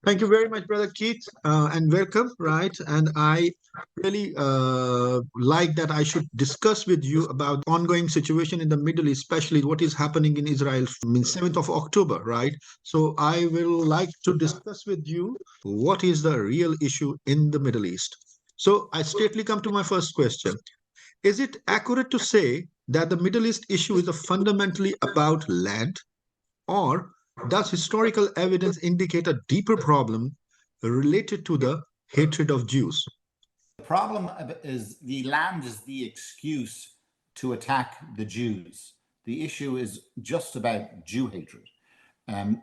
Thank you very much, Brother Keith, and welcome, right? And I really like that I should discuss with you about the ongoing situation in the Middle East, especially what is happening in Israel, means 7th of October, right? So I will like to discuss with you what is the real issue in the Middle East. So I straightly come to my first question. Is it accurate to say that the Middle East issue is a fundamentally about land? Or does historical evidence indicate a deeper problem related to the hatred of Jews? The problem is the land is the excuse to attack the Jews. The issue is just about Jew hatred.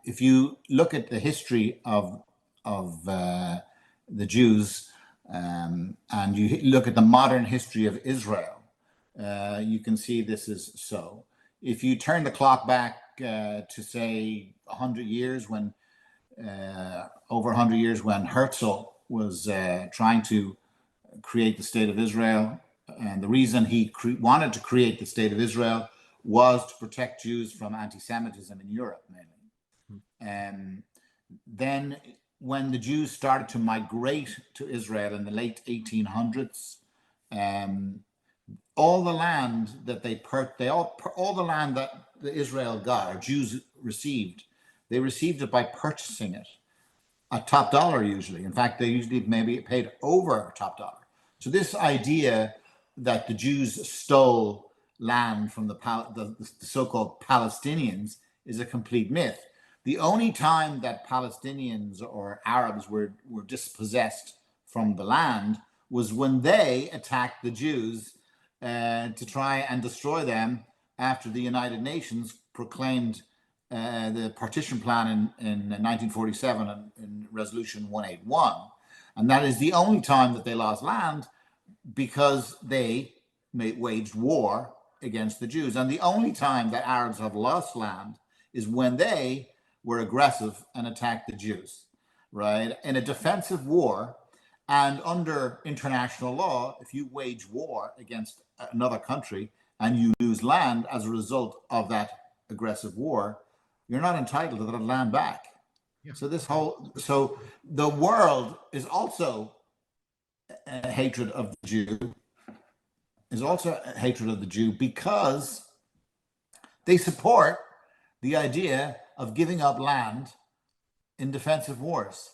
If you look at the history of the Jews and you look at the modern history of Israel, you can see this is so. If you turn the clock back to say 100 years, when over 100 years, when Herzl was trying to create the state of Israel, and the reason he wanted to create the state of Israel was to protect Jews from anti-Semitism in Europe, mainly. And then when the Jews started to migrate to Israel in the late 1800s, all the land that all the land that the Israel got, or Jews received, they received it by purchasing it at top dollar usually. In fact, they usually maybe paid over top dollar. So this idea that the Jews stole land from the so-called Palestinians is a complete myth. The only time that Palestinians or Arabs were dispossessed from the land was when they attacked the Jews to try and destroy them after the United Nations proclaimed the partition plan in 1947 in Resolution 181. And that is the only time that they lost land, because they waged war against the Jews. And the only time that Arabs have lost land is when they were aggressive and attacked the Jews, right? In a defensive war, and under international law, if you wage war against another country and you lose land as a result of that aggressive war, you're not entitled to that land back. Yeah. So the world is also a hatred of the Jew, because they support the idea of giving up land in defensive wars.